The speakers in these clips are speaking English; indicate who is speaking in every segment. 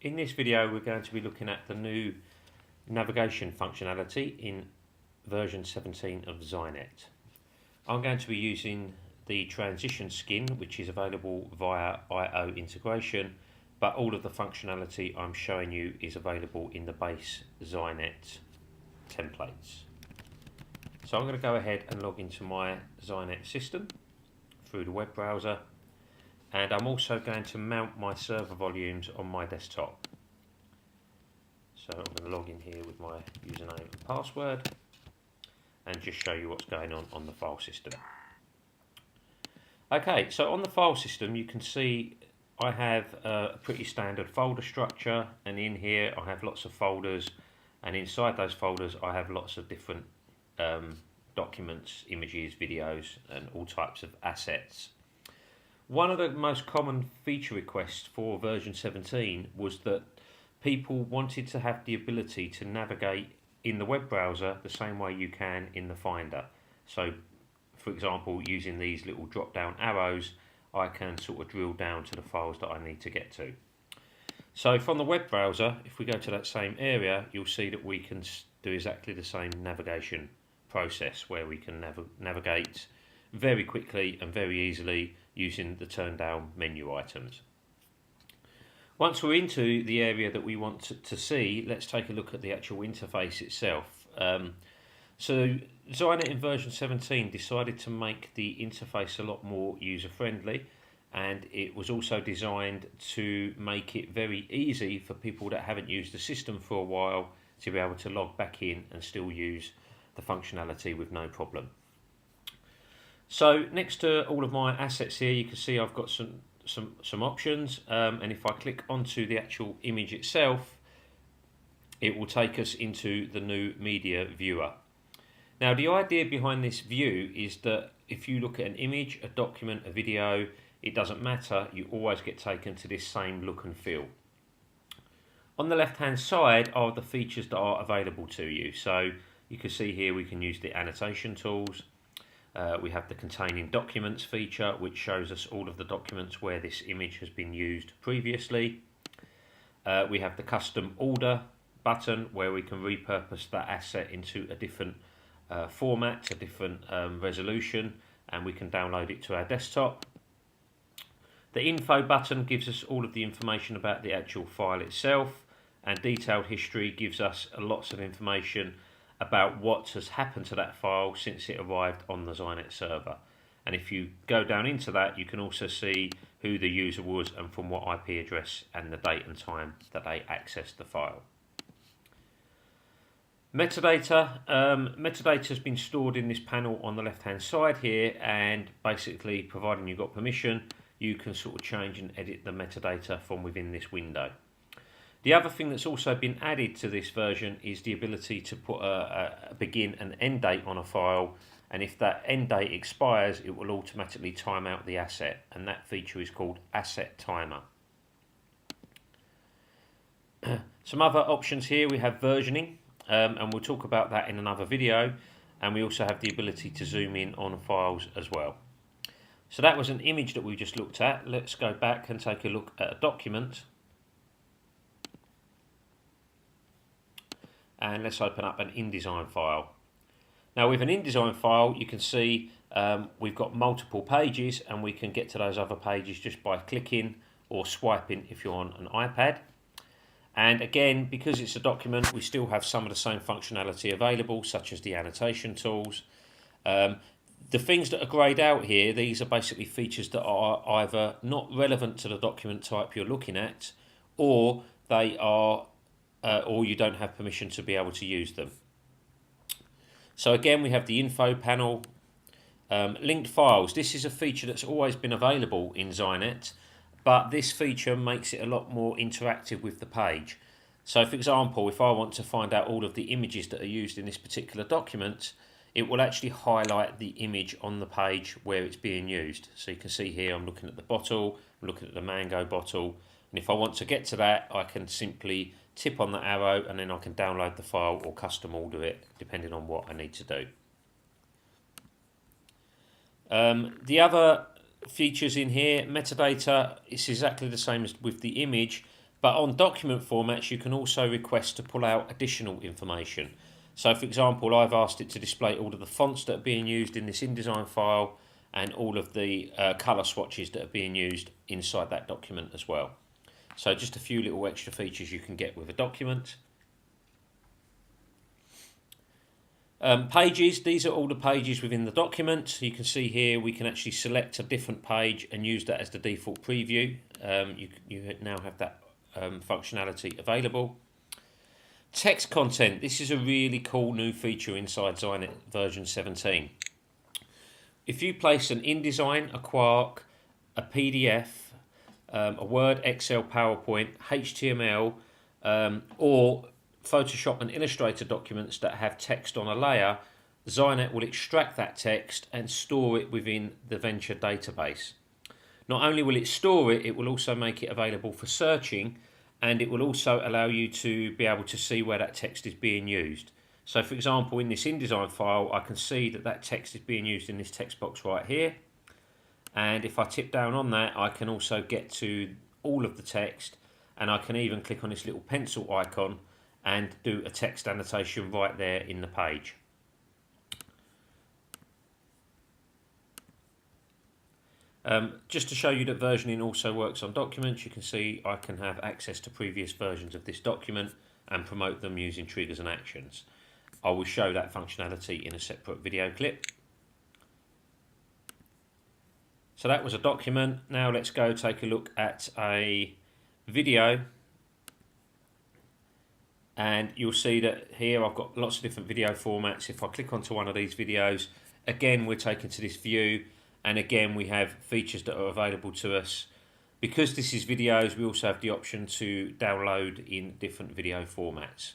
Speaker 1: In this video we're going to be looking at the new navigation functionality in version 17 of Xinet. I'm going to be using the transition skin, which is available via IO integration, but all of the functionality I'm showing you is available in the base Xinet templates. So I'm going to go ahead and log into my Xinet system through the web browser, and I'm also going to mount my server volumes on my desktop. So I'm going to log in here with my username and password and just show you what's going on the file system. Okay, so on the file system you can see I have a pretty standard folder structure, and in here I have lots of folders, and inside those folders I have lots of different documents, images, videos and all types of assets. One of the most common feature requests for version 17 was that people wanted to have the ability to navigate in the web browser the same way you can in the Finder. So, for example, using these little drop-down arrows, I can sort of drill down to the files that I need to get to. So from the web browser, if we go to that same area, you'll see that we can do exactly the same navigation process where we can navigate very quickly and very easily using the turn down menu items. Once we're into the area that we want to see, let's take a look at the actual interface itself. So Xinet in version 17 decided to make the interface a lot more user friendly, and it was also designed to make it very easy for people that haven't used the system for a while to be able to log back in and still use the functionality with no problem. So next to all of my assets here, you can see I've got some options, and if I click onto the actual image itself, it will take us into the new media viewer. Now the idea behind this view is that if you look at an image, a document, a video, it doesn't matter, you always get taken to this same look and feel. On the left hand side are the features that are available to you. So you can see here we can use the Annotation Tools. We have the Containing Documents feature, which shows us all of the documents where this image has been used previously. We have the Custom Order button, where we can repurpose that asset into a different format, a different resolution, and we can download it to our desktop. The Info button gives us all of the information about the actual file itself, and Detailed History gives us lots of information about what has happened to that file since it arrived on the Xinet server. And if you go down into that, you can also see who the user was and from what IP address and the date and time that they accessed the file. Metadata. Metadata has been stored in this panel on the left hand side here, and basically, providing you've got permission, you can sort of change and edit the metadata from within this window. The other thing that's also been added to this version is the ability to put a begin and end date on a file, and if that end date expires, it will automatically time out the asset, and that feature is called Asset Timer. Some other options here, we have versioning, and we'll talk about that in another video, and we also have the ability to zoom in on files as well. So that was an image that we just looked at. Let's go back and take a look at a document. And let's open up an Indesign file. Now with an Indesign file, you can see we've got multiple pages, and we can get to those other pages just by clicking or swiping if you're on an iPad. And again, because it's a document, we still have some of the same functionality available, such as the Annotation Tools. The things that are greyed out here, these are basically features that are either not relevant to the document type you're looking at, or they are or you don't have permission to be able to use them. So again, we have the Info panel. Linked files. This is a feature that's always been available in Xinet, but this feature makes it a lot more interactive with the page. So for example, if I want to find out all of the images that are used in this particular document, it will actually highlight the image on the page where it's being used. So you can see here I'm looking at the bottle, I'm looking at the mango bottle, and if I want to get to that, I can simply tip on the arrow, and then I can download the file or custom order it depending on what I need to do. The other features in here, metadata, it's exactly the same as with the image, But on document formats, you can also request to pull out additional information. So for example, I've asked it to display all of the fonts that are being used in this InDesign file and all of the colour swatches that are being used inside that document as well. So just a few little extra features you can get with a document. Pages, these are all the pages within the document. You can see here we can actually select a different page and use that as the default preview. You now have that functionality available. Text content, this is a really cool new feature inside Xinet version 17. If you place an InDesign, a Quark, a PDF, a Word, Excel, PowerPoint, HTML, or Photoshop and Illustrator documents that have text on a layer, Xinet will extract that text and store it within the Venture database. Not only will it store it, it will also make it available for searching, and it will also allow you to be able to see where that text is being used. So for example, in this InDesign file, I can see that that text is being used in this text box right here. And if I tip down on that, I can also get to all of the text, and I can even click on this little pencil icon and do a text annotation right there in the page. Just to show you that versioning also works on documents, you can see I can have access to previous versions of this document and promote them using triggers and actions. I will show that functionality in a separate video clip. So that was a document. Now let's go take a look at a video. And you'll see that here I've got lots of different video formats. If I click onto one of these videos, again we're taken to this view, and again we have features that are available to us. Because this is videos, we also have the option to download in different video formats.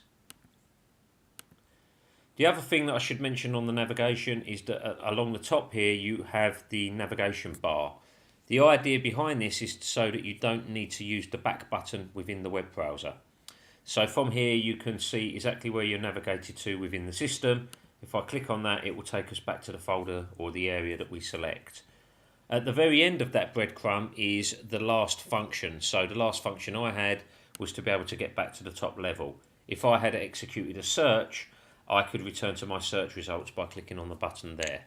Speaker 1: The other thing that I should mention on the navigation is that along the top here you have the navigation bar. The idea behind this is so that you don't need to use the back button within the web browser. So from here you can see exactly where you're navigated to within the system. If I click on that, it will take us back to the folder or the area that we select. At the very end of that breadcrumb is the last function. So the last function I had was to be able to get back to the top level. If I had executed a search, I could return to my search results by clicking on the button there.